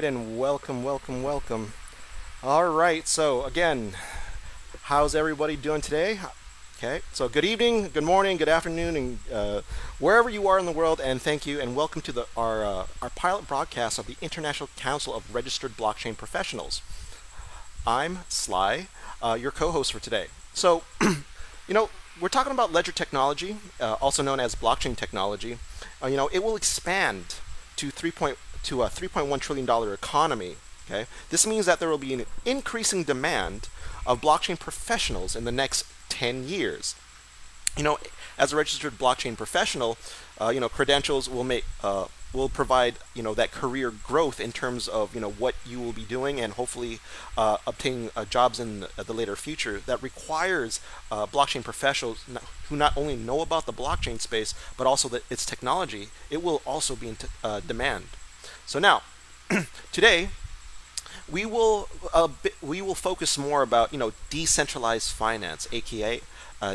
and welcome, welcome, welcome. All right, so again, how's everybody doing today? Okay, so good evening, good morning, good afternoon, and wherever you are in the world, and thank you, and welcome to our pilot broadcast of the International Council of Registered Blockchain Professionals. I'm Sly, your co-host for today. So, we're talking about ledger technology, also known as blockchain technology. It will expand to 3.1 trillion dollar economy. Okay, this means that there will be an increasing demand of blockchain professionals in the next 10 years. You know, as a registered blockchain professional, credentials will provide that career growth in terms of what you will be doing and hopefully obtaining jobs in the later future that requires blockchain professionals who not only know about the blockchain space but also its technology. It will also be in demand. So now, today we will focus more about decentralized finance, aka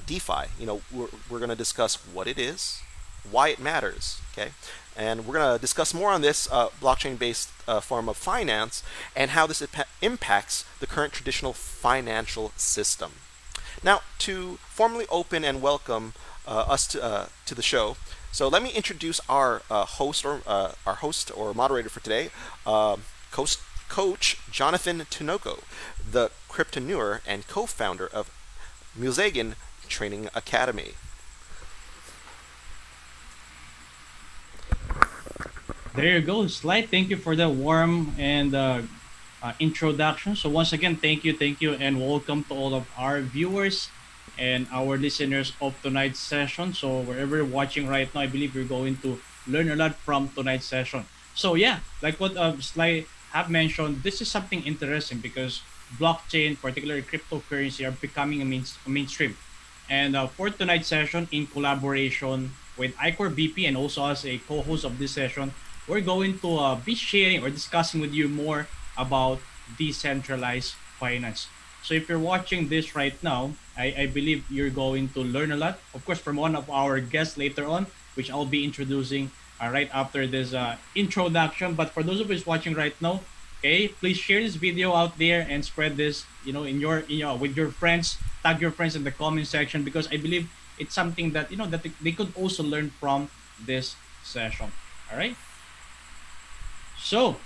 DeFi. We're going to discuss what it is, why it matters, okay, and we're going to discuss more on this blockchain-based form of finance and how this impacts the current traditional financial system. Now, to formally open and welcome us to the show, so let me introduce our host or moderator for today, Coach Jonathan Tunoko, the cryptoneur and co-founder of Musegan Training Academy. There you go, Sly. Thank you for the warm and introduction. So once again, thank you, and welcome to all of our viewers and our listeners of tonight's session. So wherever you're watching right now, I believe you're going to learn a lot from tonight's session. So yeah, like what Sly have mentioned, this is something interesting because blockchain, particularly cryptocurrency, are becoming a mainstream. And for tonight's session, in collaboration with iCore BP and also as a co-host of this session, we're going to be sharing or discussing with you more about decentralized finance. So if you're watching this right now, I believe you're going to learn a lot, of course, from one of our guests later on, which I'll be introducing right after this introduction. But for those of us watching right now, okay, please share this video out there and spread this, with your friends. Tag your friends in the comment section because I believe it's something that that they could also learn from this session. All right. So,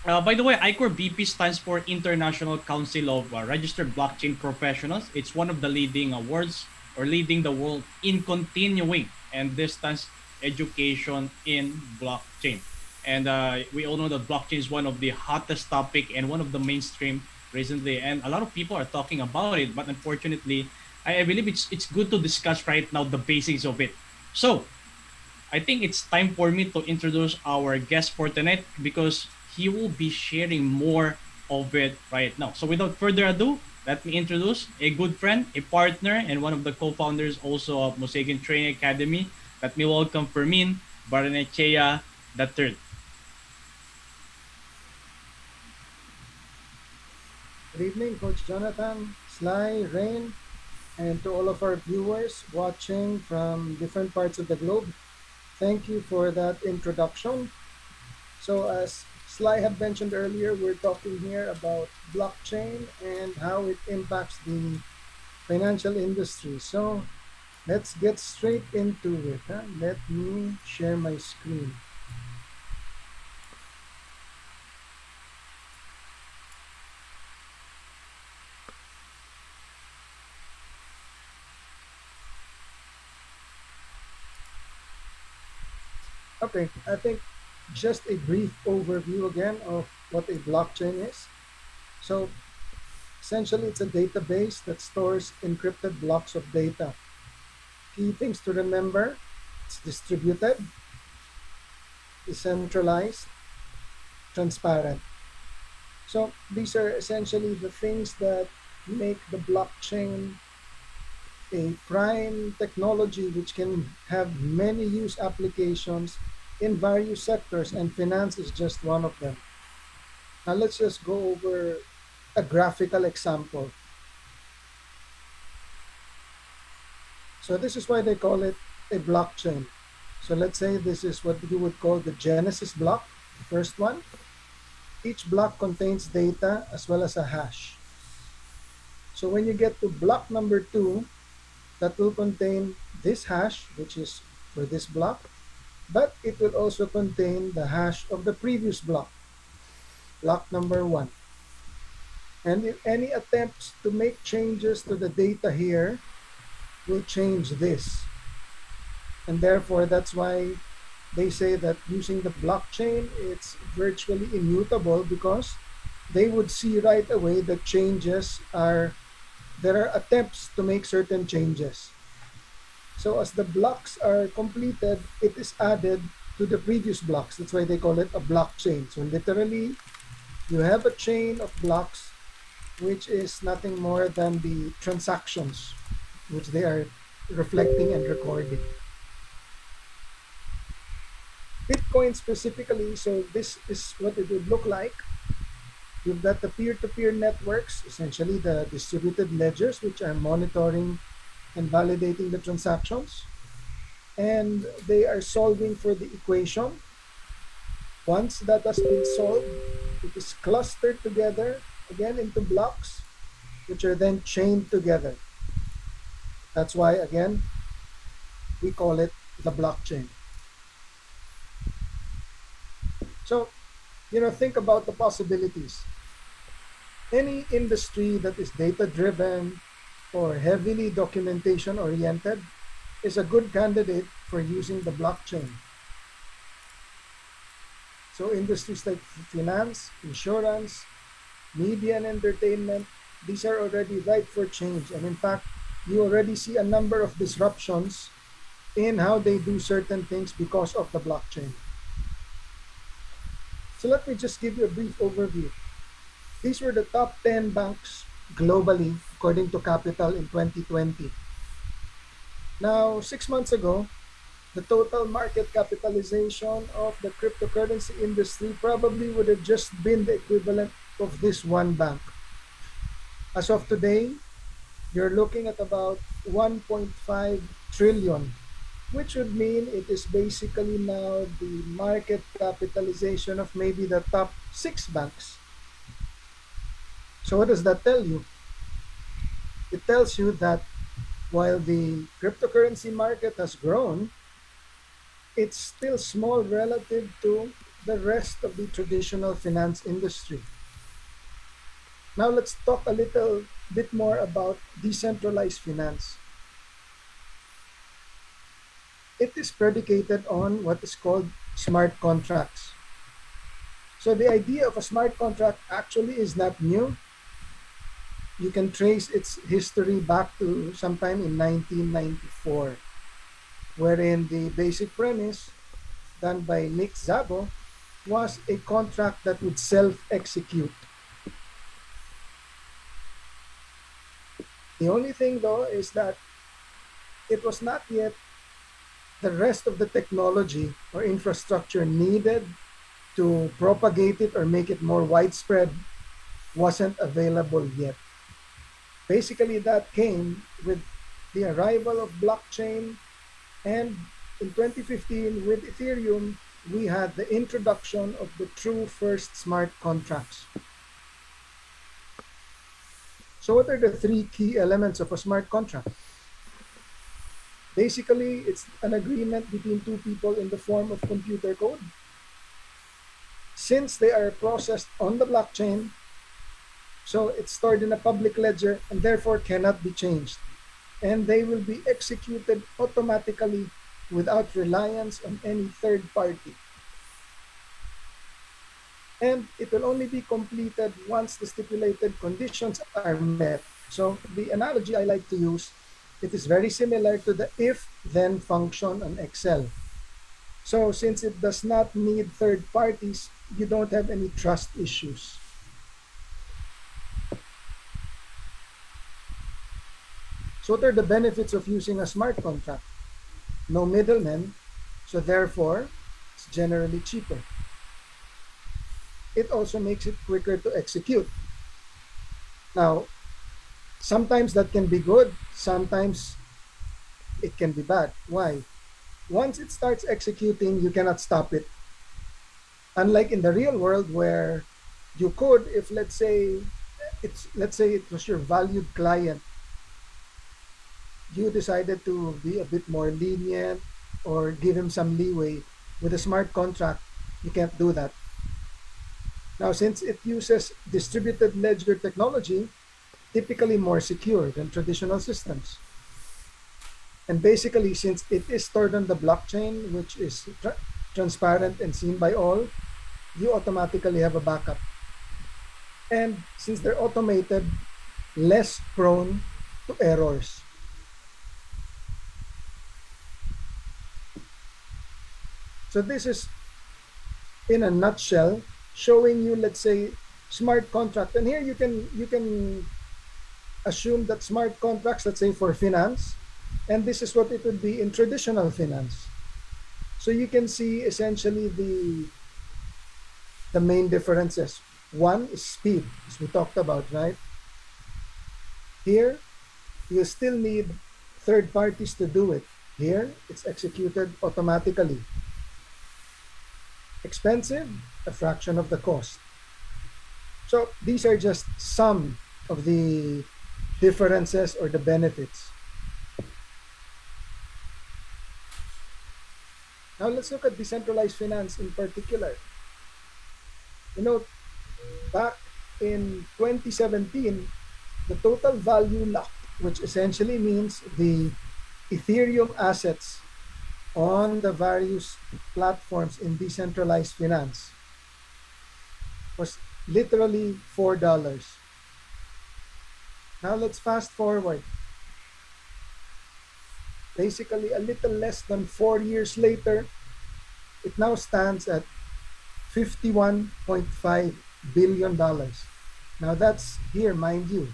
by the way, iCore BP stands for International Council of Registered Blockchain Professionals. It's one of the leading awards or leading the world in continuing and distance education in blockchain. And we all know that blockchain is one of the hottest topic and one of the mainstream recently. And a lot of people are talking about it, but unfortunately, I believe it's good to discuss right now the basics of it. So, I think it's time for me to introduce our guest for tonight because he will be sharing more of it right now. So without further ado, let me introduce a good friend, a partner, and one of the co-founders also of Musegan Training Academy. Let me welcome Fermin Barnechea III. Good evening, Coach Jonathan, Sly, Rain, and to all of our viewers watching from different parts of the globe. Thank you for that introduction. So as Sly had mentioned earlier, we're talking here about blockchain and how it impacts the financial industry. So let's get straight into it. Let me share my screen. Okay, I think just a brief overview again of what a blockchain is. So essentially, it's a database that stores encrypted blocks of data. Key things to remember: it's distributed, decentralized, transparent. So these are essentially the things that make the blockchain a prime technology which can have many use applications in various sectors, and finance is just one of them. Now let's just go over a graphical example. So this is why they call it a blockchain. So let's say this is what you would call the Genesis block, the first one. Each block contains data as well as a hash. So when you get to block number 2, that will contain this hash, which is for this block, but it will also contain the hash of the previous block, block number 1. And if any attempts to make changes to the data here will change this. And therefore, that's why they say that using the blockchain, it's virtually immutable, because they would see right away that there are attempts to make certain changes. So as the blocks are completed, it is added to the previous blocks. That's why they call it a blockchain. So literally, you have a chain of blocks, which is nothing more than the transactions which they are reflecting and recording. Bitcoin specifically, so this is what it would look like. You've got the peer-to-peer networks, essentially the distributed ledgers, which are monitoring and validating the transactions. And they are solving for the equation. Once that has been solved, it is clustered together, again into blocks, which are then chained together. That's why, again, we call it the blockchain. So, think about the possibilities. Any industry that is data-driven or heavily documentation-oriented is a good candidate for using the blockchain. So industries like finance, insurance, media and entertainment, these are already ripe for change. And in fact, you already see a number of disruptions in how they do certain things because of the blockchain. So let me just give you a brief overview. These were the top 10 banks globally, according to Capital in 2020. Now, 6 months ago, the total market capitalization of the cryptocurrency industry probably would have just been the equivalent of this one bank. As of today, you're looking at about 1.5 trillion, which would mean it is basically now the market capitalization of maybe the top 6 banks. So what does that tell you? It tells you that while the cryptocurrency market has grown, it's still small relative to the rest of the traditional finance industry. Now let's talk a little bit more about decentralized finance. It is predicated on what is called smart contracts. So the idea of a smart contract actually is not new. You can trace its history back to sometime in 1994, wherein the basic premise done by Nick Szabo was a contract that would self-execute. The only thing though is that it was not yet the rest of the technology or infrastructure needed to propagate it or make it more widespread wasn't available yet. Basically, that came with the arrival of blockchain, and in 2015 with Ethereum, we had the introduction of the true first smart contracts. So what are the 3 key elements of a smart contract? Basically, it's an agreement between 2 people in the form of computer code. Since they are processed on the blockchain, so it's stored in a public ledger and therefore cannot be changed. And they will be executed automatically without reliance on any third party. And it will only be completed once the stipulated conditions are met. So the analogy I like to use, it is very similar to the if-then function on Excel. So since it does not need third parties, you don't have any trust issues. So what are the benefits of using a smart contract? No middlemen, so therefore, it's generally cheaper. It also makes it quicker to execute. Now, sometimes that can be good, sometimes it can be bad. Why? Once it starts executing, you cannot stop it. Unlike in the real world where You could, if let's say it was your valued client, you decided to be a bit more lenient or give him some leeway. With a smart contract, you can't do that. Now, since it uses distributed ledger technology, typically more secure than traditional systems. And basically, since it is stored on the blockchain, which is transparent and seen by all, you automatically have a backup. And since they're automated, less prone to errors. So this is, in a nutshell, showing you, let's say, smart contract. And here you can assume that smart contracts, let's say for finance, and this is what it would be in traditional finance. So you can see essentially the main differences. One is speed, as we talked about, right? Here, you still need third parties to do it. Here, it's executed automatically. Expensive, a fraction of the cost. So these are just some of the differences or the benefits. Now let's look at decentralized finance in particular. You know, back in 2017, the total value locked, which essentially means the Ethereum assets on the various platforms in decentralized finance, was literally $4. Now let's fast forward. Basically, a little less than 4 years later, it now stands at $51.5 billion. Now that's here, mind you.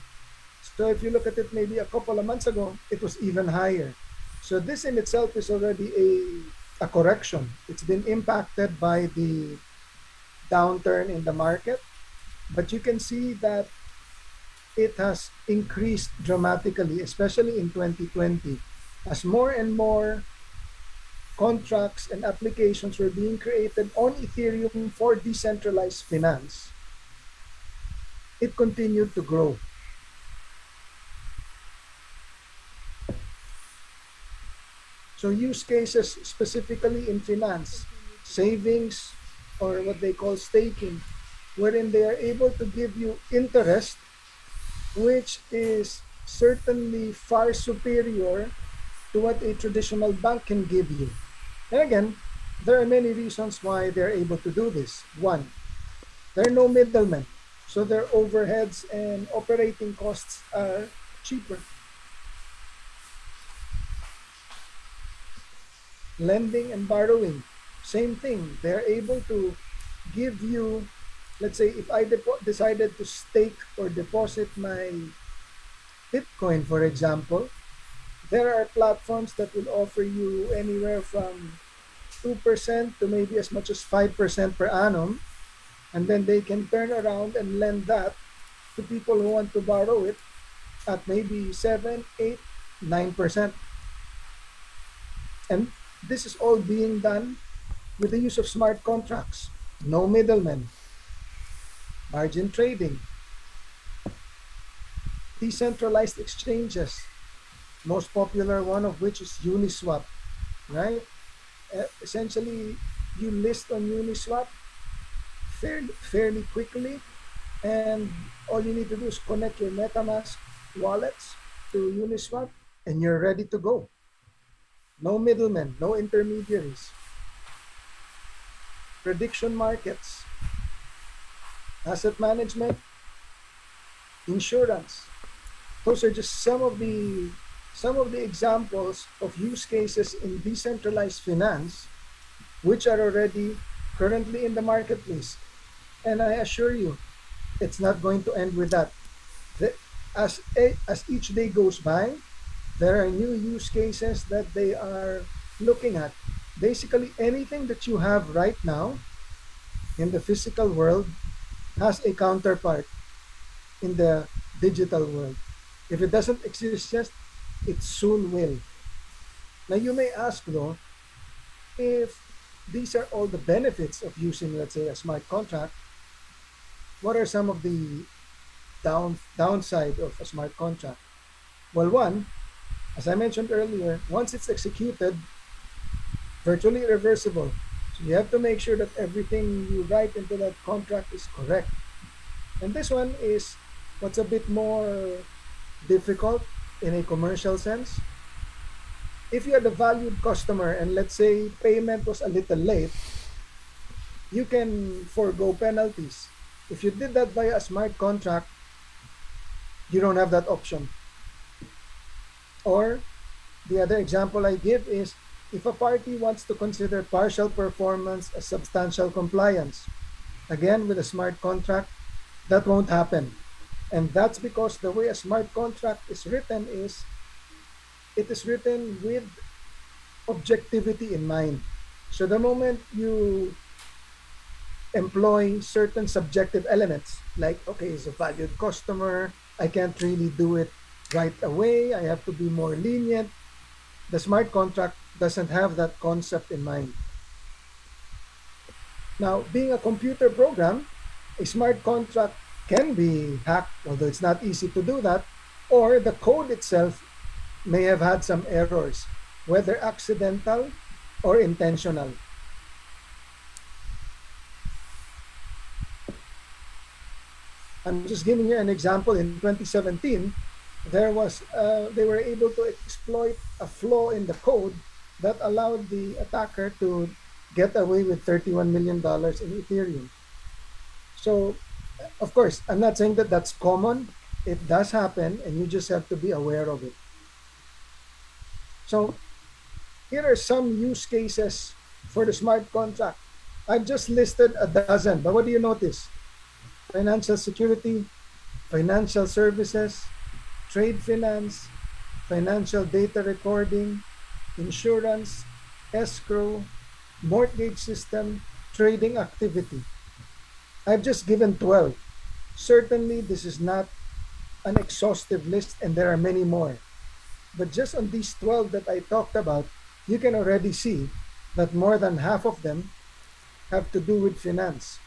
So if you look at it maybe a couple of months ago, it was even higher. So this in itself is already a correction. It's been impacted by the downturn in the market, but you can see that it has increased dramatically, especially in 2020, as more and more contracts and applications were being created on Ethereum for decentralized finance. It continued to grow. So use cases specifically in finance, savings, or what they call staking, wherein they are able to give you interest, which is certainly far superior to what a traditional bank can give you. And again, there are many reasons why they're able to do this. One, there are no middlemen, so their overheads and operating costs are cheaper. Lending and borrowing, same thing. They're able to give you, let's say, if I decided to stake or deposit my Bitcoin, for example, there are platforms that will offer you anywhere from 2% to maybe as much as 5% per annum. And then they can turn around and lend that to people who want to borrow it at maybe 7, 8, 9%. And this is all being done with the use of smart contracts. No middlemen. Margin trading. Decentralized exchanges. Most popular one of which is Uniswap, right? Essentially, you list on Uniswap fairly quickly, and all you need to do is connect your MetaMask wallets to Uniswap, and you're ready to go. No middlemen, no intermediaries. Prediction markets, asset management, insurance. Those are just some of the examples of use cases in decentralized finance, which are already currently in the marketplace. And I assure you, it's not going to end with that. As each day goes by, there are new use cases that they are looking at. Basically, anything that you have right now in the physical world has a counterpart in the digital world. If it doesn't exist yet, it soon will. Now, you may ask though, if these are all the benefits of using, let's say, a smart contract, What are some of the downside of a smart contract? Well, one, as I mentioned earlier, once it's executed, virtually irreversible. So you have to make sure that everything you write into that contract is correct. And this one is what's a bit more difficult in a commercial sense. If you are the valued customer and let's say payment was a little late, you can forego penalties. If you did that via a smart contract, you don't have that option. Or the other example I give is if a party wants to consider partial performance as substantial compliance, again with a smart contract, that won't happen. And that's because the way a smart contract is written is it is written with objectivity in mind. So the moment you employ certain subjective elements, like, okay, he's a valued customer, I can't really do it right away, I have to be more lenient, the smart contract doesn't have that concept in mind. Now, being a computer program, a smart contract can be hacked, although it's not easy to do that, or the code itself may have had some errors, whether accidental or intentional. I'm just giving you an example. In 2017, they were able to exploit a flaw in the code that allowed the attacker to get away with $31 million in Ethereum. So, of course, I'm not saying that that's common. It does happen, and you just have to be aware of it. So, here are some use cases for the smart contract. I've just listed a dozen, but what do you notice? Financial security, financial services, trade finance, financial data recording, insurance, escrow, mortgage system, trading activity. I've just given 12. Certainly, this is not an exhaustive list, and there are many more. But just on these 12 that I talked about, you can already see that more than half of them have to do with finance.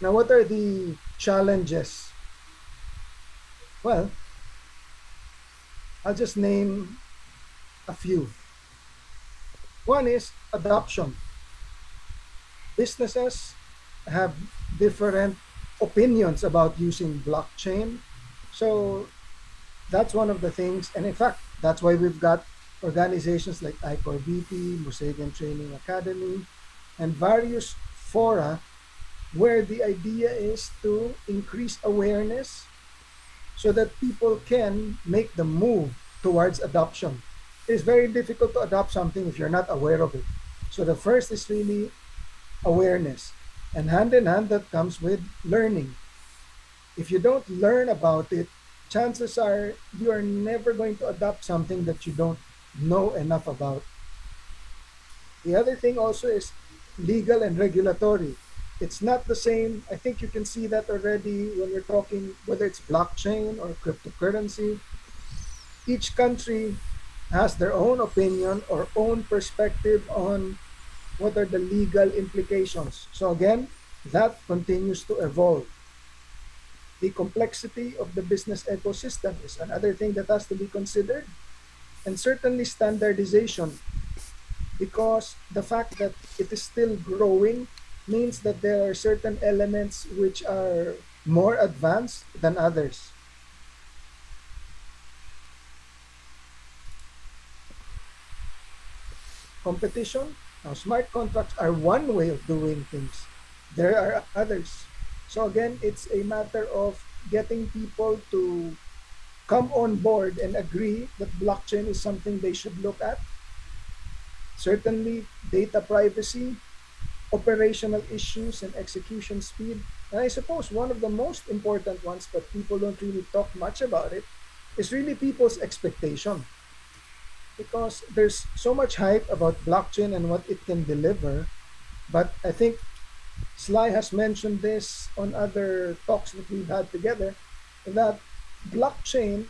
Now, what are the challenges? Well, I'll just name a few. One is adoption. Businesses have different opinions about using blockchain. So that's one of the things. And in fact, that's why we've got organizations like ICOR BP, Mosaic Training Academy, and various fora where the idea is to increase awareness so that people can make the move towards adoption. It's very difficult to adopt something if you're not aware of it. So the first is really awareness. And hand in hand, that comes with learning. If you don't learn about it, chances are you are never going to adopt something that you don't know enough about. The other thing also is legal and regulatory. It's not the same. I think you can see that already when we're talking whether it's blockchain or cryptocurrency. Each country has their own opinion or own perspective on what are the legal implications. So again, that continues to evolve. The complexity of the business ecosystem is another thing that has to be considered, and certainly standardization, because the fact that it is still growing means that there are certain elements which are more advanced than others. Competition. Now, smart contracts are one way of doing things. There are others. So again, it's a matter of getting people to come on board and agree that blockchain is something they should look at. Certainly, data privacy, operational issues, and execution speed. And I suppose one of the most important ones, but people don't really talk much about it, is really people's expectation. Because there's so much hype about blockchain and what it can deliver. But I think Sly has mentioned this on other talks that we've had together, that blockchain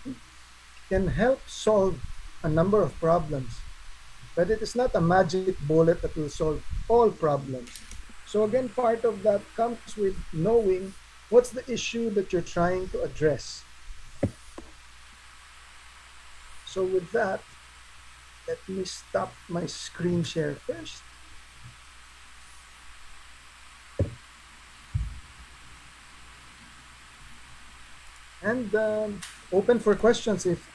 can help solve a number of problems. but it is not a magic bullet that will solve all problems. So, again, part of that comes with knowing what's the issue that you're trying to address. So, with that, let me stop my screen share first. And open for questions if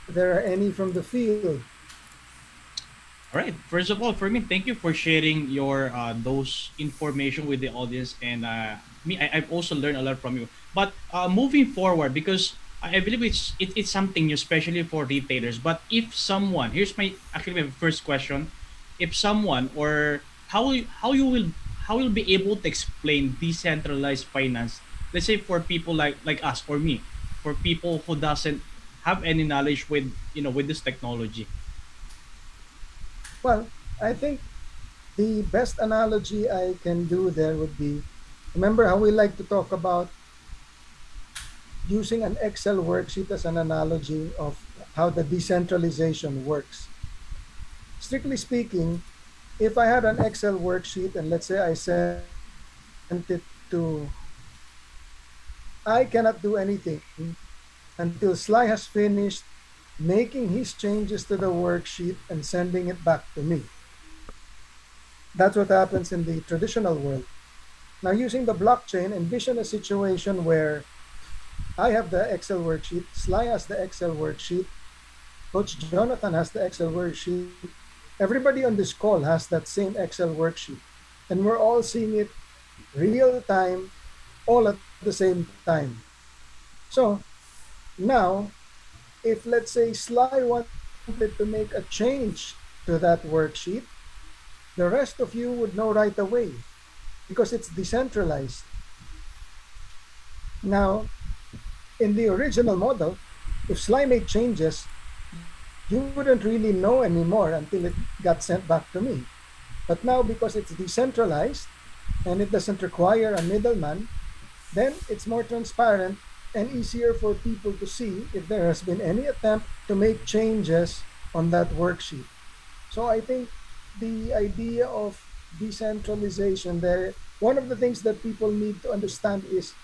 there are any from the field. All right. First of all, for me, thank you for sharing your those information with the audience, and I've also learned a lot from you. But moving forward, because I believe it's something new, especially for retailers. But if someone, here's my actually my first question: if someone or how you will how you'll be able to explain decentralized finance, let's say for people like us or me, for people who doesn't have any knowledge with with this technology. Well, I think the best analogy I can do there would be, remember how we like to talk about using an Excel worksheet as an analogy of how the decentralization works. Strictly speaking, if I had an Excel worksheet and let's say I sent it to, I cannot do anything until Sly has finished making his changes to the worksheet and sending it back to me. That's what happens in the traditional world. Now, using the blockchain, envision a situation where I have the Excel worksheet, Sly has the Excel worksheet, Coach Jonathan has the Excel worksheet, everybody on this call has that same Excel worksheet. And we're all seeing it real time, all at the same time. So now, if let's say Sly wanted to make a change to that worksheet, the rest of you would know right away because it's decentralized. Now, in the original model, if Sly made changes, you wouldn't really know anymore until it got sent back to me. But now, because it's decentralized and it doesn't require a middleman, then it's more transparent and easier for people to see if there has been any attempt to make changes on that worksheet. So I think the idea of decentralization there, one of the things that people need to understand is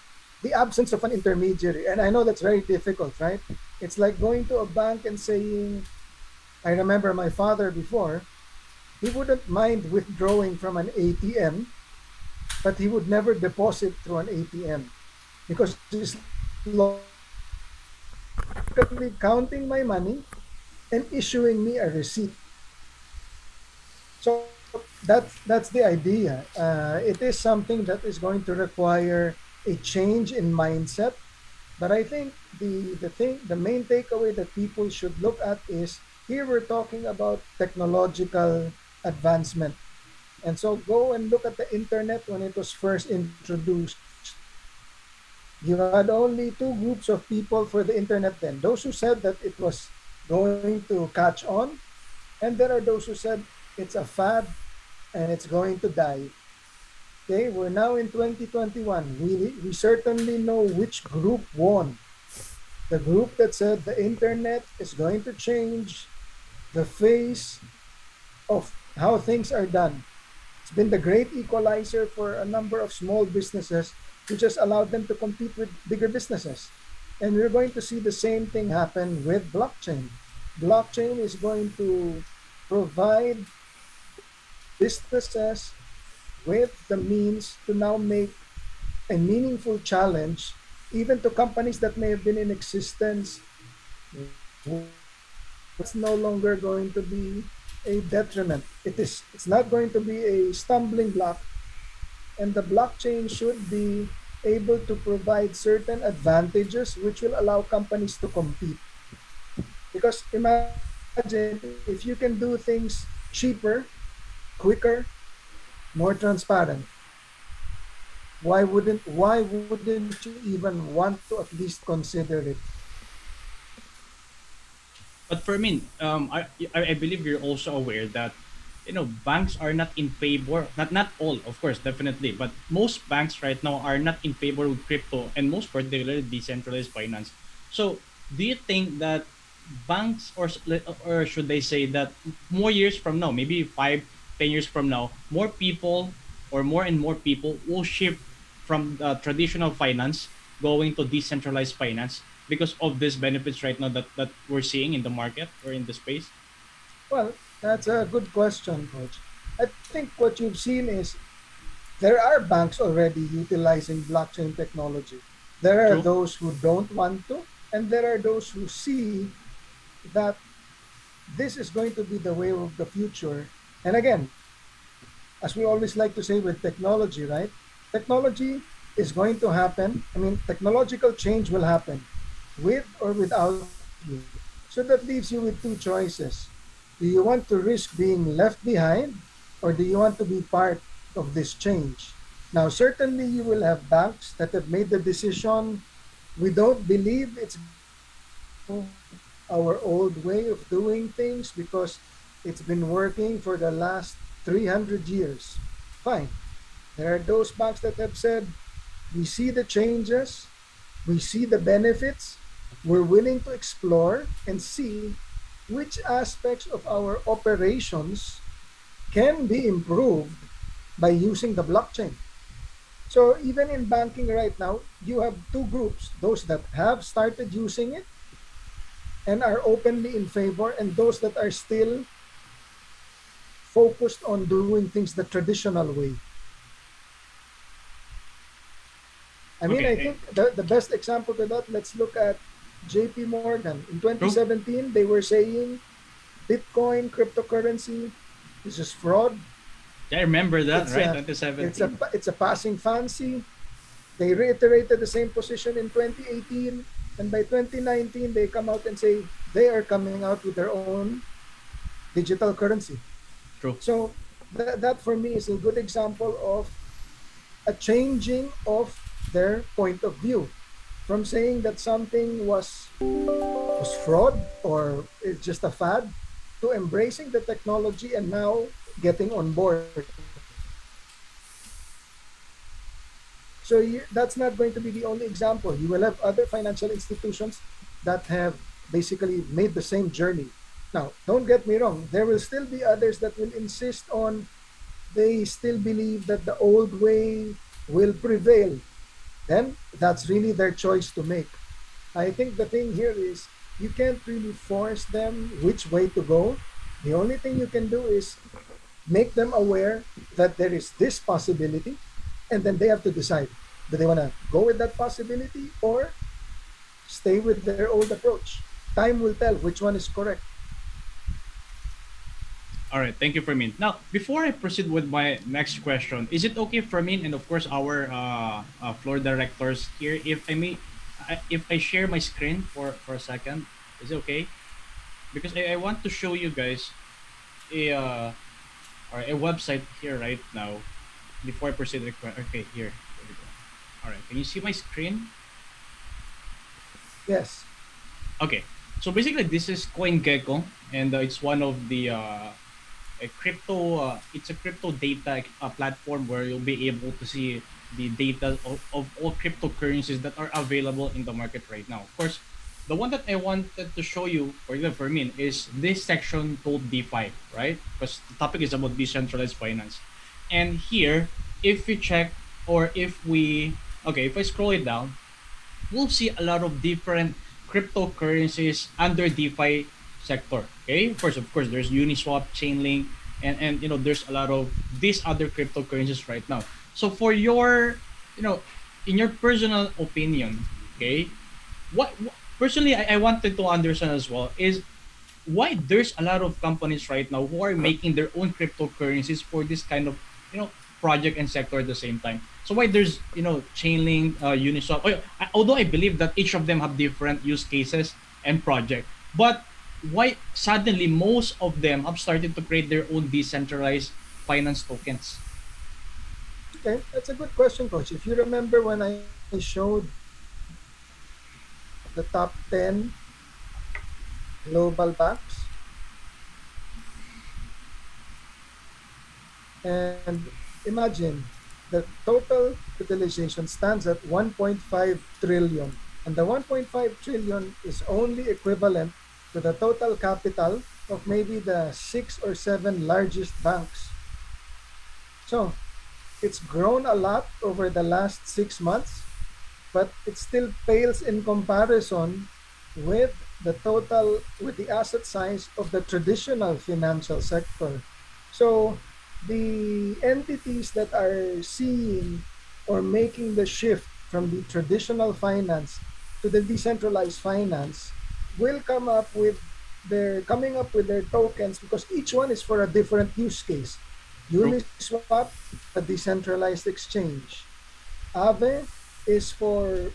the absence of an intermediary. And I know that's very difficult, right? It's like going to a bank and saying, I remember my father before, he wouldn't mind withdrawing from an ATM, but he would never deposit through an ATM because he's logically counting my money and issuing me a receipt. So that's the idea. It is something that is going to require a change in mindset. But I think the main takeaway that people should look at is here we're talking about technological advancement. And so go and look at the internet when it was first introduced. You had only two groups of people for the internet then. Those who said that it was going to catch on, and there are those who said it's a fad and it's going to die. Okay, we're now in 2021. We certainly know which group won. The group that said the internet is going to change the face of how things are done. It's been the great equalizer for a number of small businesses who just allowed them to compete with bigger businesses. And we're going to see the same thing happen with blockchain. Blockchain is going to provide businesses with the means to now make a meaningful challenge even to companies that may have been in existence. It's no longer going to be a detriment. It's not going to be a stumbling block, and the blockchain should be able to provide certain advantages which will allow companies to compete. Because imagine if you can do things cheaper, quicker, more transparent, why wouldn't you even want to at least consider it? But for me, I believe you're also aware that banks are not in favor. Not all, of course, definitely, but most banks right now are not in favor with crypto, and most particularly decentralized finance. So, do you think that banks, or should I say that more years from now, maybe 5, 10 years from now, more people or more and more people will shift from traditional finance going to decentralized finance because of these benefits right now that we're seeing in the market or in the space. Well, that's a good question, Coach. I think what you've seen is there are banks already utilizing blockchain technology. There are True. those who don't want to, and there are those who see that this is going to be the way of the future. And again, as we always like to say with technology, right? Technology is going to happen. I mean, technological change will happen with or without you. So that leaves you with two choices. Do you want to risk being left behind, or do you want to be part of this change? Now, certainly you will have banks that have made the decision. We don't believe it's going to follow our old way of doing things because it's been working for the last 300 years. Fine. There are those banks that have said, we see the changes, we see the benefits, we're willing to explore and see which aspects of our operations can be improved by using the blockchain. So even in banking right now, you have two groups, those that have started using it and are openly in favor, and those that are still focused on doing things the traditional way. I mean, Okay. I think the best example to that, let's look at JP Morgan. In True. 2017, they were saying Bitcoin, cryptocurrency, this is fraud. Yeah, I remember that, It's right? a, it's 2017. a passing fancy. They reiterated the same position in 2018, and by 2019, they come out and say they are coming out with their own digital currency. True. So that for me is a good example of a changing of their point of view from saying that something was fraud or it's just a fad to embracing the technology and now getting on board. So that's not going to be the only example. You will have other financial institutions that have basically made the same journey. Now, don't get me wrong, there will still be others that will insist on, they still believe that the old way will prevail. Then that's really their choice to make. I think the thing here is you can't really force them which way to go. The only thing you can do is make them aware that there is this possibility, and then they have to decide, do they want to go with that possibility or stay with their old approach? Time will tell which one is correct. All right, thank you, Fermin. Now, before I proceed with my next question, is it okay, Fermin, and of course our floor directors here, if I share my screen for a second, is it okay? Because I want to show you guys a or a website here right now. Before I proceed, okay, here we go. All right, can you see my screen? Yes. Okay, so basically this is CoinGecko, and it's one of the a crypto it's a crypto data platform where you'll be able to see the data of all cryptocurrencies that are available in the market right now. Of course, the one that I wanted to show you, or even for me, is this section called DeFi, right? Because the topic is about decentralized finance. And here, if we check, or if we, okay, if I scroll it down, we'll see a lot of different cryptocurrencies under DeFi sector. Okay, of course, there's Uniswap, Chainlink, and there's a lot of these other cryptocurrencies right now. So for your, in your personal opinion, okay, personally I wanted to understand as well is why there's a lot of companies right now who are making their own cryptocurrencies for this kind of project and sector at the same time. So why there's Chainlink, Uniswap. Although I believe that each of them have different use cases and project, but why suddenly most of them have started to create their own decentralized finance tokens? Okay, that's a good question, Coach. If you remember when I showed the top 10 global banks, and imagine the total utilization stands at 1.5 trillion. And the 1.5 trillion is only equivalent to the total capital of maybe the six or seven largest banks. So it's grown a lot over the last 6 months, but it still pales in comparison with the asset size of the traditional financial sector. So the entities that are seeing or making the shift from the traditional finance to the decentralized finance will come up with they're coming up with their tokens because each one is for a different use case. True. Uniswap, a decentralized exchange. Aave is for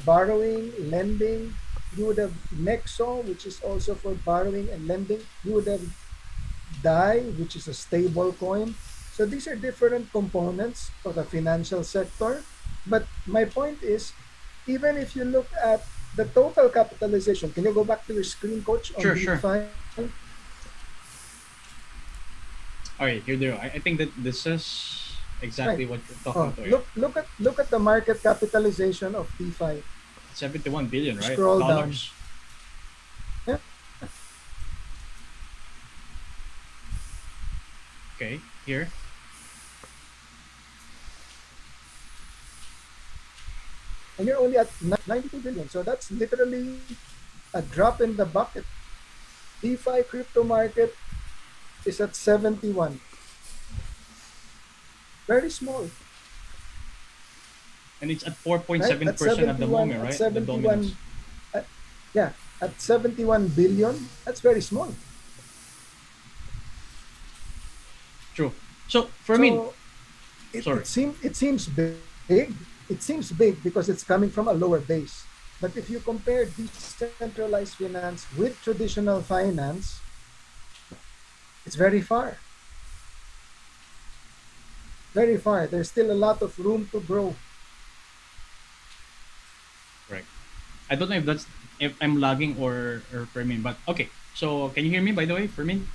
borrowing, lending. You would have Nexo, which is also for borrowing and lending. You would have DAI, which is a stable coin. So these are different components of the financial sector. But my point is, even if you look at the total capitalization, can you go back to your screen, coach, on Sure, sure. DeFi? All right, here they are. I think that this is Right. exactly what you're talking Oh, to here. look at the market capitalization of DeFi. 71 billion, right? Scroll down. Dollars. Yeah. Okay, here. And you're only at 92 billion. So that's literally a drop in the bucket. DeFi crypto market is at 71. Very small, And it's at right? At 4.7% at the 71, moment, at right? The 71, dominance. at, yeah, at 71 billion, that's very small. True. So for me, So it, sorry. it seems it seems big. It seems big because it's coming from a lower base. But if you compare decentralized finance with traditional finance, it's very far. Very far. There's still a lot of room to grow. Right. I don't know if I'm lagging or Fermin, but okay. So can you hear me by the way, Fermin?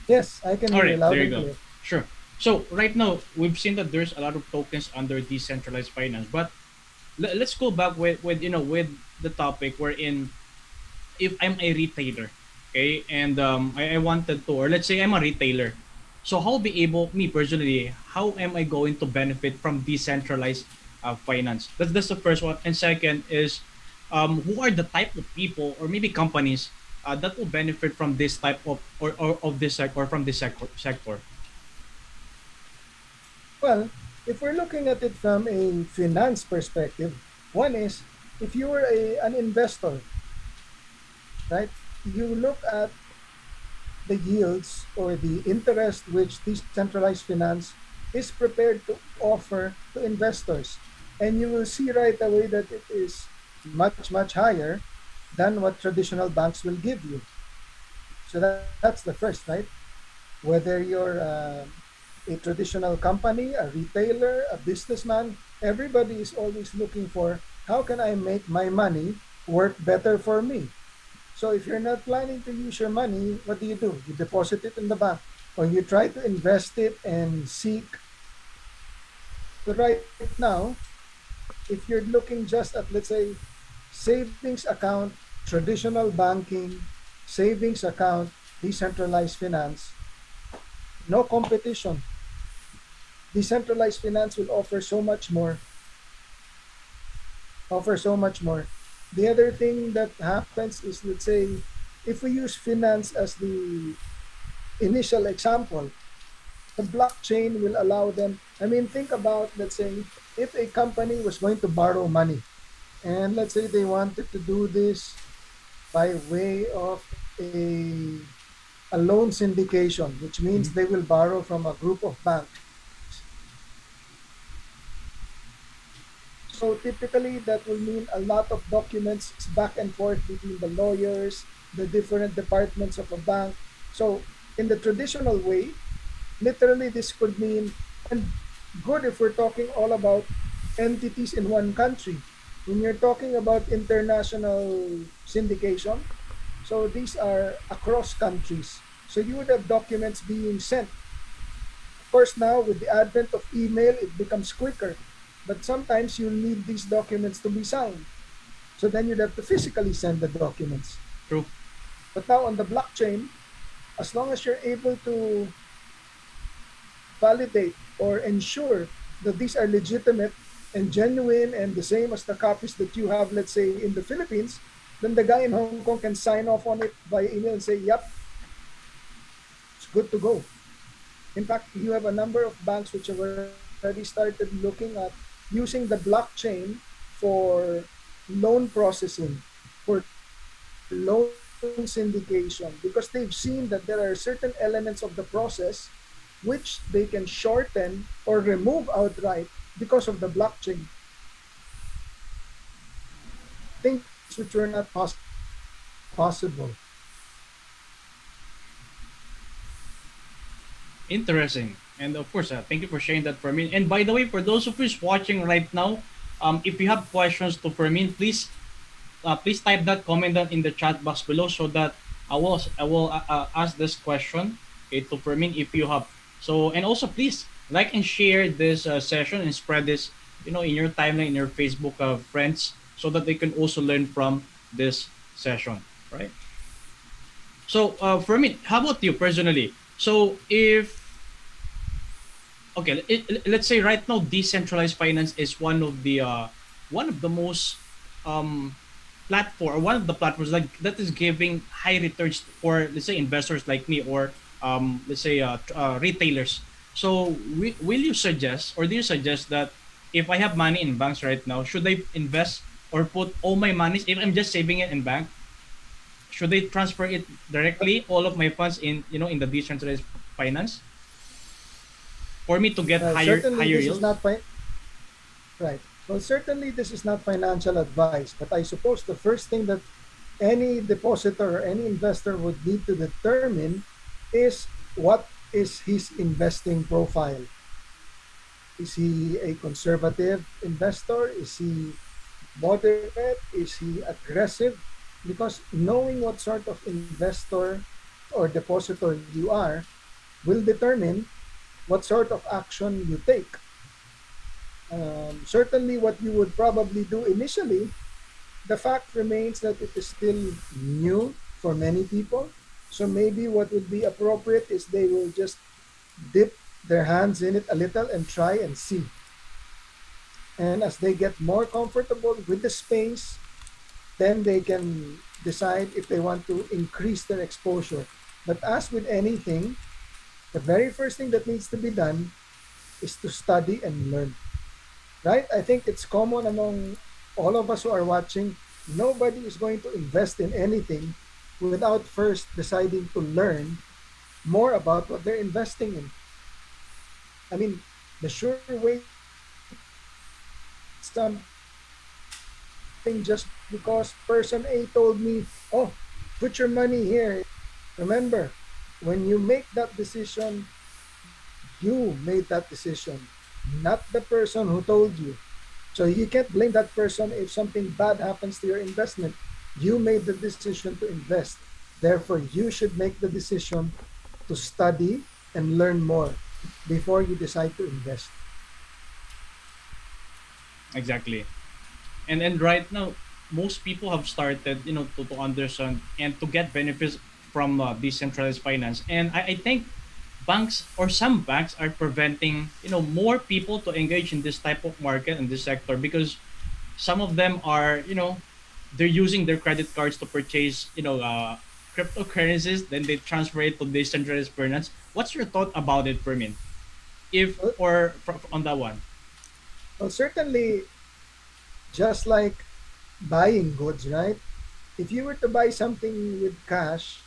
Yes, I can All hear you right, loud there you and go. clear. Sure. So right now we've seen that there's a lot of tokens under decentralized finance, but let's go back with the topic wherein if I'm a retailer, okay, and I wanted to, or let's say I'm a retailer, so how be able, me personally, how am I going to benefit from decentralized finance? That's the first one, and second is, who are the type of people or maybe companies that will benefit from this type of or of this or from this sector? Well, if we're looking at it from a finance perspective, one is if you were an investor, right? You look at the yields or the interest which decentralized finance is prepared to offer to investors. And you will see right away that it is much, much higher than what traditional banks will give you. So that's the first, right? Whether you're a traditional company, a retailer, a businessman, everybody is always looking for how can I make my money work better for me? So if you're not planning to use your money, what do? You deposit it in the bank or you try to invest it and seek. But right now, if you're looking just at, let's say, savings account, traditional banking, savings account, decentralized finance, no competition. Decentralized finance will offer so much more. The other thing that happens is, let's say, if we use finance as the initial example, the blockchain will allow them. I mean, think about, let's say, if a company was going to borrow money, and let's say they wanted to do this by way of a loan syndication, which means Mhm. they will borrow from a group of banks. So typically, that will mean a lot of documents back and forth between the lawyers, the different departments of a bank. So in the traditional way, literally this could mean, and good if we're talking all about entities in one country. When you're talking about international syndication, so these are across countries. So you would have documents being sent. Of course, now with the advent of email, it becomes quicker. But sometimes you need these documents to be signed. So then you'd have to physically send the documents. True. But now on the blockchain, as long as you're able to validate or ensure that these are legitimate and genuine and the same as the copies that you have, let's say, in the Philippines, then the guy in Hong Kong can sign off on it by email and say, yep, it's good to go. In fact, you have a number of banks which have already started looking at using the blockchain for loan processing, for loan syndication, because they've seen that there are certain elements of the process which they can shorten or remove outright because of the blockchain. Things which were not possible. Interesting. And of course, thank you for sharing that, Fermin. And by the way, for those of you who's watching right now, if you have questions to Fermin, please type that comment down in the chat box below so that I will ask this question, okay, to Fermin if you have. So and also please like and share this session and spread this, in your timeline, in your Facebook friends, so that they can also learn from this session, right? So Fermin, how about you personally? So if okay, let's say right now decentralized finance is one of the most um platform, or one of the platforms like that is giving high returns for, let's say, investors like me, or let's say retailers. So will you suggest, or do you suggest that if I have money in banks right now, should I invest or put all my money, if I'm just saving it in bank, should I transfer it directly, all of my funds, in the decentralized finance for me to get higher Certainly, this is yields? not right. Well, certainly this is not financial advice, but I suppose the first thing that any depositor or any investor would need to determine is what is his investing profile. Is he a conservative investor? Is he moderate? Is he aggressive? Because knowing what sort of investor or depositor you are will determine what sort of action you take. Certainly, what you would probably do initially, the fact remains that it is still new for many people. So maybe what would be appropriate is they will just dip their hands in it a little and try and see. And as they get more comfortable with the space, then they can decide if they want to increase their exposure. But as with anything, the very first thing that needs to be done is to study and learn, right? I think it's common among all of us who are watching. Nobody is going to invest in anything without first deciding to learn more about what they're investing in. I mean, the sure way to invest something just because person A told me, oh, put your money here. Remember, when you make that decision, you made that decision, not the person who told you. So you can't blame that person if something bad happens to your investment. You made the decision to invest. Therefore, you should make the decision to study and learn more before you decide to invest. Exactly. And right now, most people have started, to understand and to get benefits from decentralized finance. And I think banks, or some banks, are preventing, more people to engage in this type of market and this sector, because some of them are, they're using their credit cards to purchase, cryptocurrencies, then they transfer it to decentralized finance. What's your thought about it, Fermin? If Well, or on that one? well, certainly, just like buying goods, right? If you were to buy something with cash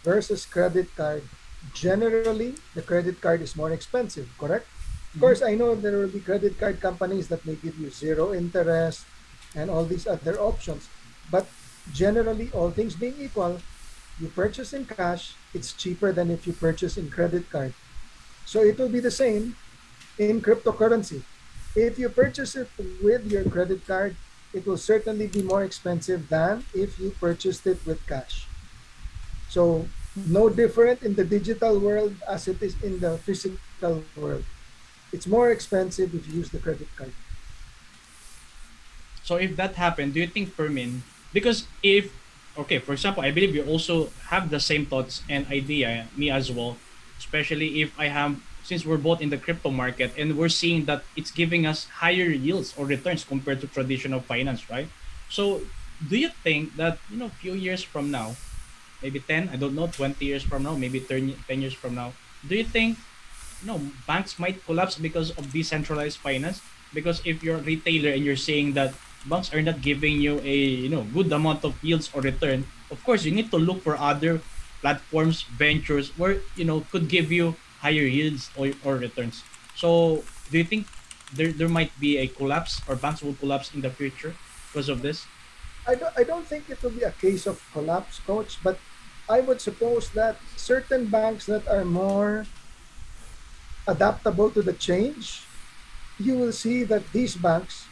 versus credit card, generally the credit card is more expensive, correct? Of Mhm. course, I know there will be credit card companies that may give you zero interest and all these other options. But generally, all things being equal, you purchase in cash, it's cheaper than if you purchase in credit card. So it will be the same in cryptocurrency. If you purchase it with your credit card, it will certainly be more expensive than if you purchased it with cash. So no different in the digital world as it is in the physical world. It's more expensive if you use the credit card. So if that happened, do you think, Fermin? Because if Okay, for example, I believe you also have the same thoughts and idea, me as well. Especially if I have, since we're both in the crypto market and we're seeing that it's giving us higher yields or returns compared to traditional finance, right? So, do you think that few years from now, maybe 10, I don't know, 20 years from now, maybe 10 years from now, do you think banks might collapse because of decentralized finance? Because if you're a retailer and you're saying that banks are not giving you a good amount of yields or return, of course you need to look for other platforms, ventures where could give you higher yields or returns. So do you think there might be a collapse or banks will collapse in the future because of this? I don't think it will be a case of collapse, coach, but I would suppose that certain banks that are more adaptable to the change, you will see that these banks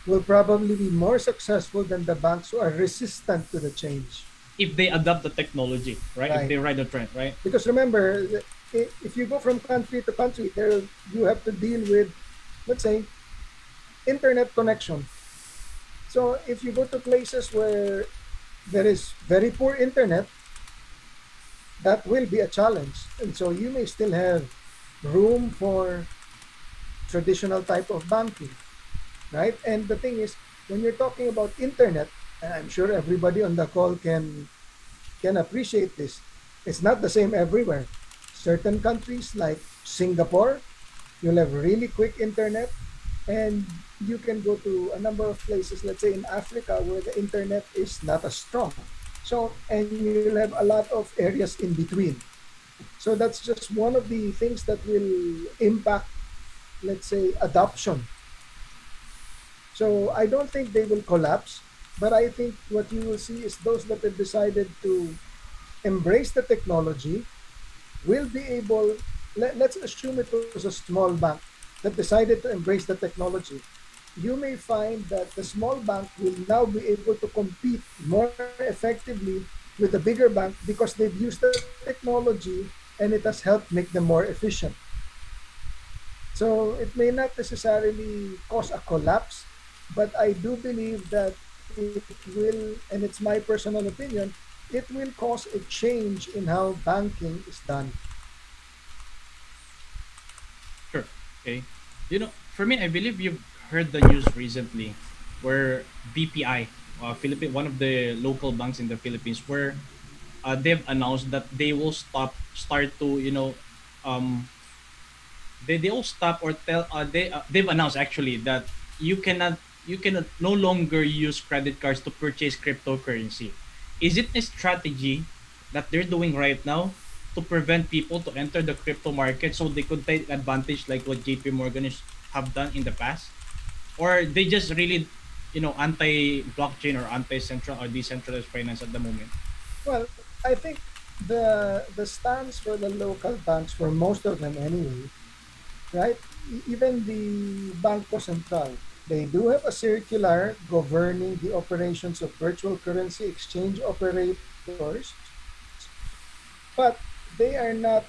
will probably be more successful than the banks who are resistant to the change. If they adopt the technology, right? If Right. they ride the trend, right? Because remember, if you go from country to country, there you have to deal with, let's say, internet connection. So if you go to places where there is very poor internet, that will be a challenge. And so you may still have room for traditional type of banking, right? And the thing is, when you're talking about internet, and I'm sure everybody on the call can appreciate this, it's not the same everywhere. Certain countries like Singapore, you'll have really quick internet, and you can go to a number of places, let's say in Africa, where the internet is not as strong. So, and you'll have a lot of areas in between. So that's just one of the things that will impact, let's say, adoption. So I don't think they will collapse, but I think what you will see is those that have decided to embrace the technology will be able, let's assume it was a small bank that decided to embrace the technology. You may find that the small bank will now be able to compete more effectively with the bigger bank because they've used the technology and it has helped make them more efficient. So it may not necessarily cause a collapse, but I do believe that it will, and it's my personal opinion, it will cause a change in how banking is done. Sure. Okay. For me, I believe you've heard the news recently where BPI, Philippine, one of the local banks in the Philippines, where they've announced that they will start to, um, they will stop or tell, they've announced actually that you cannot no longer use credit cards to purchase cryptocurrency. Is it a strategy that they're doing right now to prevent people to enter the crypto market so they could take advantage like what JP Morgan have done in the past? Or they just really, anti blockchain or anti central or decentralized finance at the moment? Well, I think the stance for the local banks, for most of them anyway, right? Even the Banco Central, they do have a circular governing the operations of virtual currency exchange operators, but they are not,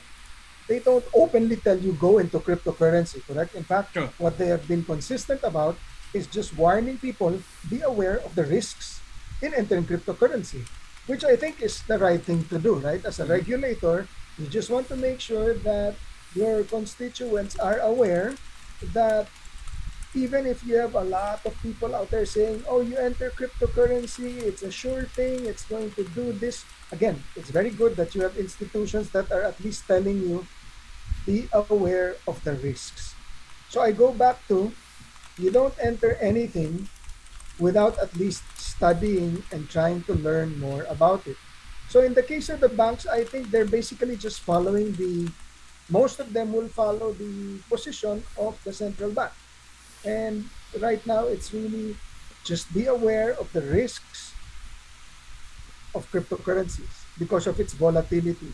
they don't openly tell you go into cryptocurrency, correct? In fact, Sure. what they have been consistent about is just warning people be aware of the risks in entering cryptocurrency, which I think is the right thing to do, right? As a Mhm. regulator, you just want to make sure that your constituents are aware that even if you have a lot of people out there saying, oh, you enter cryptocurrency, it's a sure thing, it's going to do this. Again, it's very good that you have institutions that are at least telling you be aware of the risks. So I go back to you don't enter anything without at least studying and trying to learn more about it. So in the case of the banks, I think they're basically just following most of them will follow the position of the central bank. And right now, it's really just be aware of the risks of cryptocurrencies because of its volatility.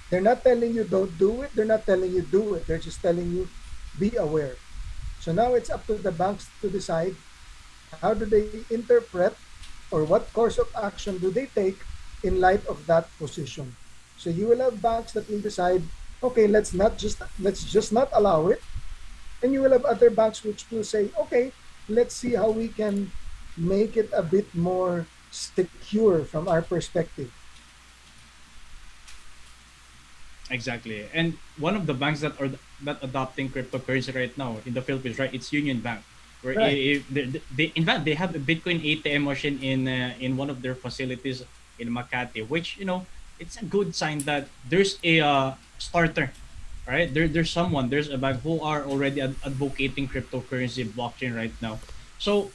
They're not telling you don't do it, they're not telling you do it, they're just telling you be aware. So now it's up to the banks to decide how do they interpret or what course of action do they take in light of that position. So you will have banks that will decide, okay, let's just not allow it, and you will have other banks which will say, okay, let's see how we can make it a bit more secure from our perspective. Exactly. And one of the banks that are that adopting cryptocurrency right now in the Philippines, right? It's Union Bank, where Right. in fact they have a Bitcoin ATM machine in one of their facilities in Makati, which it's a good sign that there's a starter, right? There's a bank who are already advocating cryptocurrency blockchain right now. So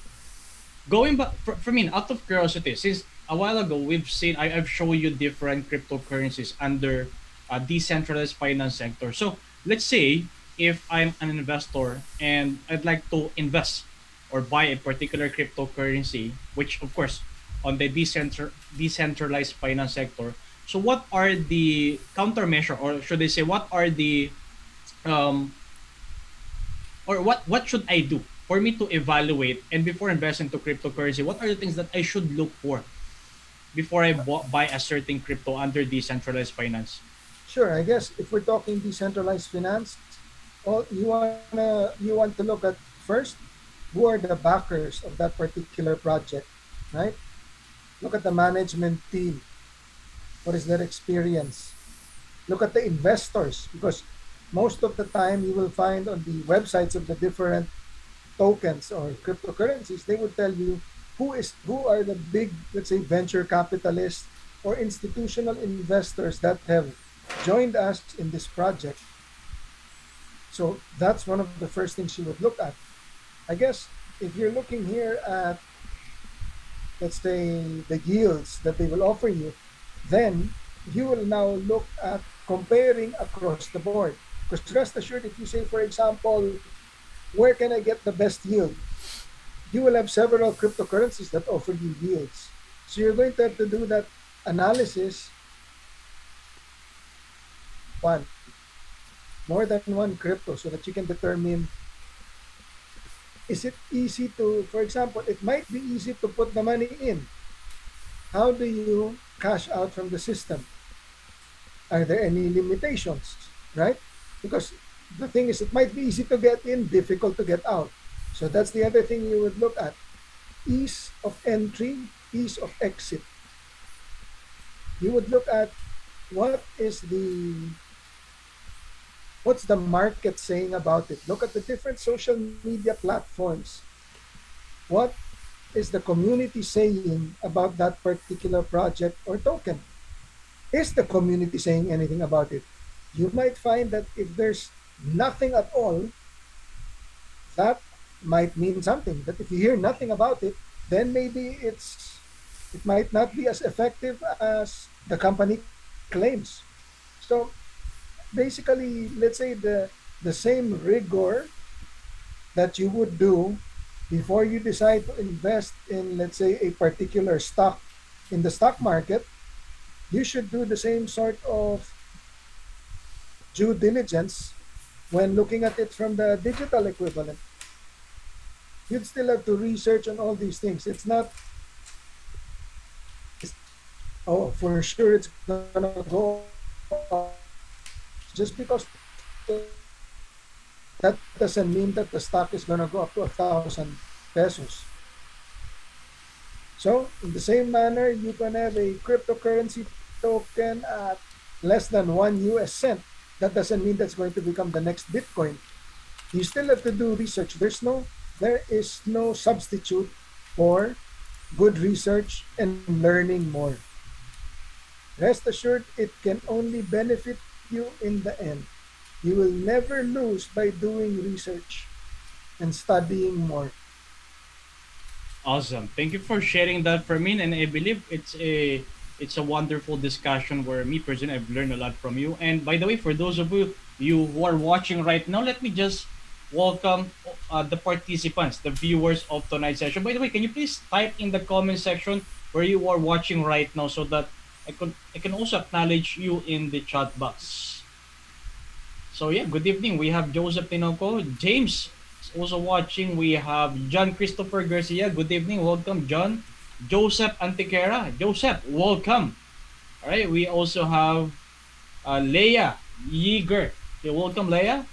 going back for me, out of curiosity, since a while ago I've shown you different cryptocurrencies under a decentralized finance sector. So let's say if I'm an investor and I'd like to invest or buy a particular cryptocurrency, which of course on the decentralized finance sector. So what are the countermeasure, or should I say, what are the um, or what should I do for me to evaluate and before investing into cryptocurrency? What are the things that I should look for before I buy a certain crypto under decentralized finance? Sure. I guess if we're talking decentralized finance, all you want to look at first, who are the backers of that particular project, right? Look at the management team. What is their experience? Look at the investors, because most of the time you will find on the websites of the different tokens or cryptocurrencies, they would tell you who are the big, let's say, venture capitalists or institutional investors that have joined us in this project. So that's one of the first things you would look at. I guess if you're looking here at, let's say, the yields that they will offer you, then you will now look at comparing across the board. Because rest assured, if you say, for example, where can I get the best yield? You will have several cryptocurrencies that offer you yields. So you're going to have to do that analysis, one, more than one crypto, so that you can determine, is it easy to, for example, it might be easy to put the money in. How do you cash out from the system? Are there any limitations, right? Because the thing is, it might be easy to get in, difficult to get out. So that's the other thing you would look at: ease of entry, ease of exit. You would look at what is the what's the market saying about it. Look at the different social media platforms. What is the community saying about that particular project or token? Is the community saying anything about it? You might find that if there's nothing at all, that might mean something. That if you hear nothing about it, then maybe it might not be as effective as the company claims. So basically, let's say the same rigor that you would do before you decide to invest in, let's say, a particular stock in the stock market, you should do the same sort of due diligence when looking at it from the digital equivalent. You'd still have to research on all these things. It's not, oh, for sure it's gonna go up. Just because that doesn't mean that the stock is gonna go up to 1,000 pesos. So in the same manner, you can have a cryptocurrency token at less than one US cent. That doesn't mean that's going to become the next Bitcoin. You still have to do research. There is no substitute for good research and learning more. Rest assured, it can only benefit you in the end. You will never lose by doing research and studying more. Awesome. Thank you for sharing that for me. And I believe it's a wonderful discussion where me personally I've learned a lot from you. And by the way, for those of you who are watching right now, let me just welcome the participants, the viewers of tonight's session. By the way, can you please type in the comment section where you are watching right now so that I can also acknowledge you in the chat box. So yeah, good evening. We have Joseph Tinoco, James is also watching. We have John Christopher Garcia. Good evening. Welcome, John. Joseph Antiquera. Joseph, welcome. All right. We also have Leia Yeager. Okay, welcome, Leia.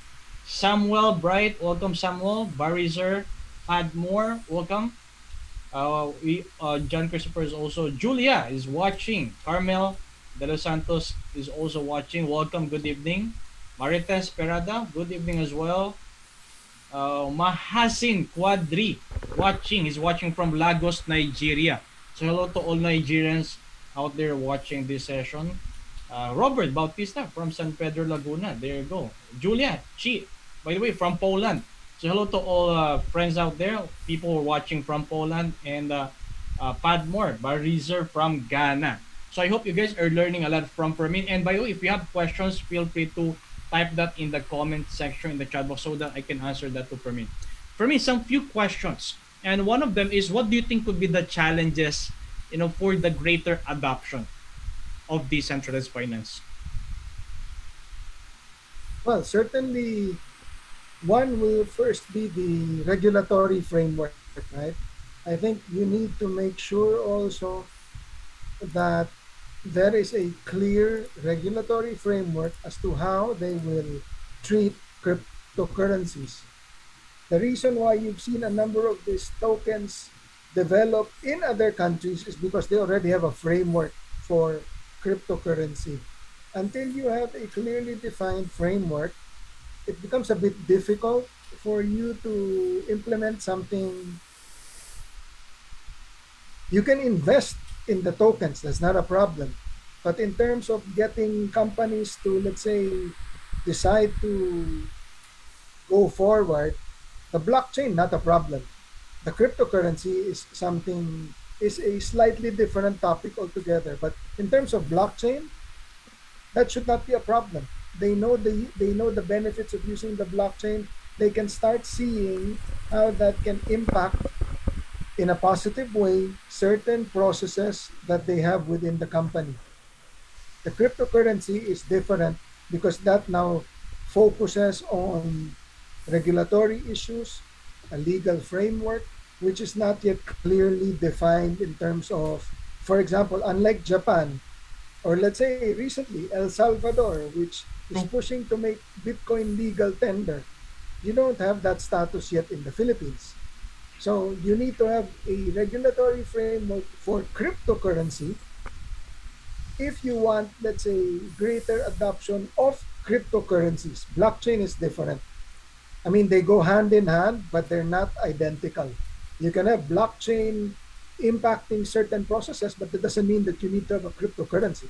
Samuel Bright. Welcome, Samuel. Barizer Padmore. Welcome. John Christopher is also. Julia is watching. Carmel De Los Santos is also watching. Welcome. Good evening. Marita Esperada. Good evening as well. Mahasin Quadri watching. He's watching from Lagos, Nigeria. So hello to all Nigerians out there watching this session. Robert Bautista from San Pedro Laguna. There you go. Julia Chi, by the way, from Poland. So hello to all friends out there, people who are watching from Poland, and Padmore Barizer from Ghana. So I hope you guys are learning a lot from Fermin. And by the way, if you have questions, feel free to type that in the comment section in the chat box so that I can answer that to Fermin. For me, some few questions. And one of them is, what do you think could be the challenges, for the greater adoption of decentralized finance? Well, certainly one will first be the regulatory framework, right? I think you need to make sure also that there is a clear regulatory framework as to how they will treat cryptocurrencies. The reason why you've seen a number of these tokens develop in other countries is because they already have a framework for cryptocurrency. Until you have a clearly defined framework, it becomes a bit difficult for you to implement something. You can invest in the tokens, that's not a problem. But in terms of getting companies to, let's say, decide to go forward, the blockchain, not a problem. The cryptocurrency is a slightly different topic altogether. But in terms of blockchain, that should not be a problem. They know the benefits of using the blockchain. They can start seeing how that can impact in a positive way certain processes that they have within the company. The cryptocurrency is different because that now focuses on regulatory issues, a legal framework, which is not yet clearly defined in terms of, for example, unlike Japan, or let's say recently El Salvador, which is True. pushing to make Bitcoin legal tender. You don't have that status yet in the Philippines. So you need to have a regulatory framework for cryptocurrency if you want, let's say, greater adoption of cryptocurrencies. Blockchain is different. I mean, they go hand in hand, but they're not identical. You can have blockchain impacting certain processes, but that doesn't mean that you need to have a cryptocurrency.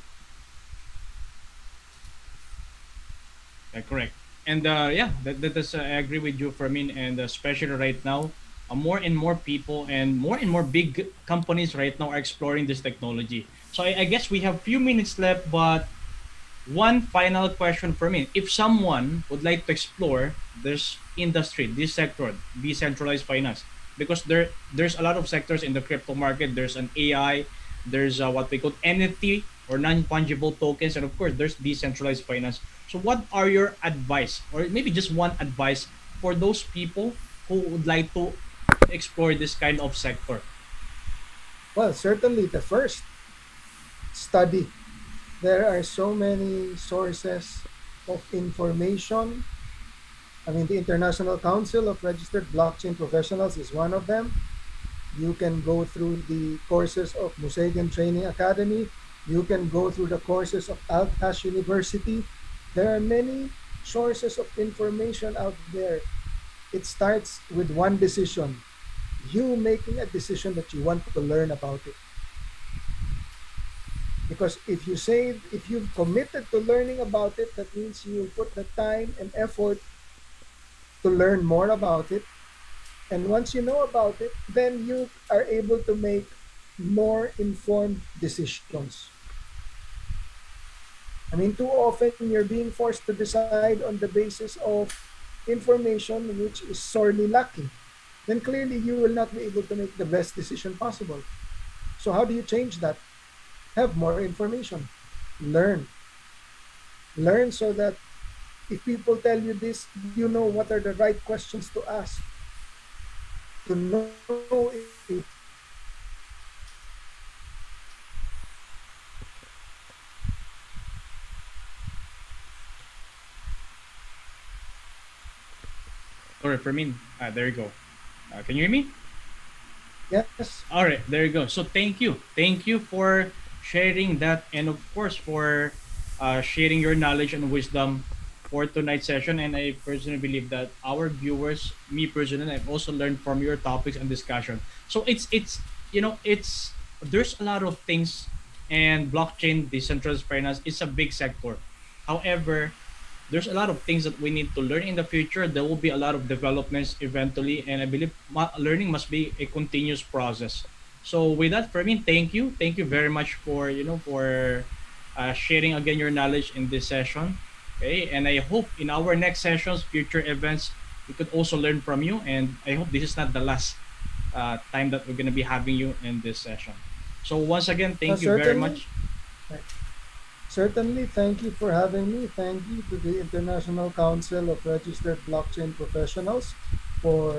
Correct. And yeah, that is, I agree with you, Fermin. And especially right now, more and more people and more big companies right now are exploring this technology. So I guess we have few minutes left, but one final question for me. If someone would like to explore this industry, this sector, decentralized finance, because there's a lot of sectors in the crypto market. There's an AI, there's what we call NFT or non-fungible tokens, and of course there's decentralized finance. So what are your advice, or maybe just one advice for those people who would like to explore this kind of sector? Well, certainly the first, study. There are so many sources of information. I mean, the International Council of Registered Blockchain Professionals is one of them. You can go through the courses of Musegan Training Academy. You can go through the courses of Altash University. There are many sources of information out there. It starts with one decision. You making a decision that you want to learn about it. Because if you've committed to learning about it, that means you put the time and effort to learn more about it. And once you know about it, then you are able to make more informed decisions. I mean, too often you're being forced to decide on the basis of information which is sorely lacking. Then clearly you will not be able to make the best decision possible. So, how do you change that? Have more information. Learn. Learn so that if people tell you this, you know what are the right questions to ask. To know if Sorry, Fermin. There you go. Can you hear me? Yes. All right, there you go. So thank you for sharing that, and of course for sharing your knowledge and wisdom for tonight's session. And I personally believe that our viewers, me personally, I've also learned from your topics and discussion. So it's it's there's a lot of things, and blockchain, decentralized finance is a big sector. However, there's a lot of things that we need to learn in the future. There will be a lot of developments eventually, and I believe learning must be a continuous process. So with that, Fermin, thank you very much for for sharing again your knowledge in this session. Okay, and I hope in our next sessions, future events, we could also learn from you. And I hope this is not the last time that we're gonna be having you in this session. So once again, thank you very Certainly. much. Certainly, thank you for having me. Thank you to the International Council of Registered Blockchain Professionals for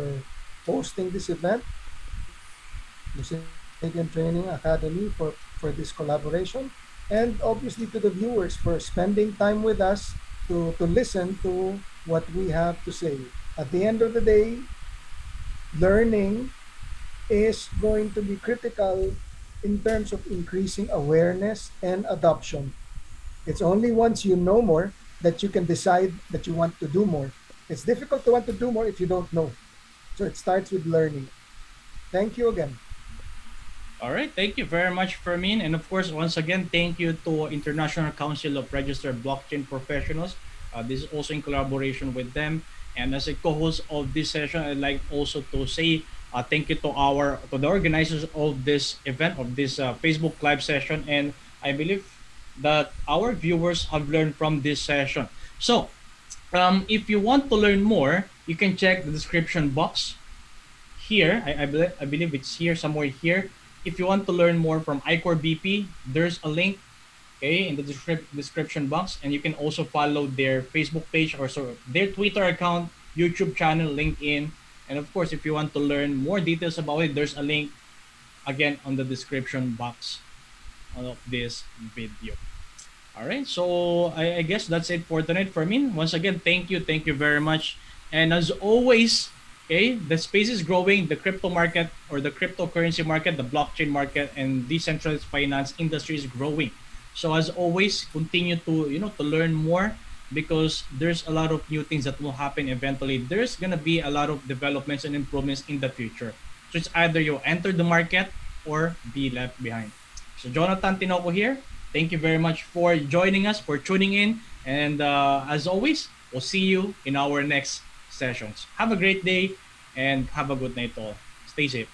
hosting this event, Music Training Academy for this collaboration, and obviously to the viewers for spending time with us to listen to what we have to say. At the end of the day, learning is going to be critical in terms of increasing awareness and adoption. It's only once you know more that you can decide that you want to do more. It's difficult to want to do more if you don't know. So it starts with learning. Thank you again. All right, thank you very much, Fermin. And of course, once again, thank you to International Council of Registered Blockchain Professionals. This is also in collaboration with them. And as a co-host of this session, I'd like also to say thank you to the organizers of this event, of this Facebook Live session. And I believe that our viewers have learned from this session. So, if you want to learn more, you can check the description box here. I believe it's here, somewhere here. If you want to learn more from iCore BP, there's a link, okay, in the description box, and you can also follow their Facebook page or so their Twitter account, YouTube channel, LinkedIn, and of course, if you want to learn more details about it, there's a link again on the description box of this video. All right, so I guess that's it for tonight for me. Once again, thank you very much. And as always, okay, the space is growing. The crypto market or the cryptocurrency market, the blockchain market, and decentralized finance industry is growing. So as always, continue to to learn more because there's a lot of new things that will happen eventually. There's gonna be a lot of developments and improvements in the future. So it's either you enter the market or be left behind. So Jonathan Tinoco here. Thank you very much for joining us, for tuning in. And as always, we'll see you in our next sessions. Have a great day and have a good night all. Stay safe.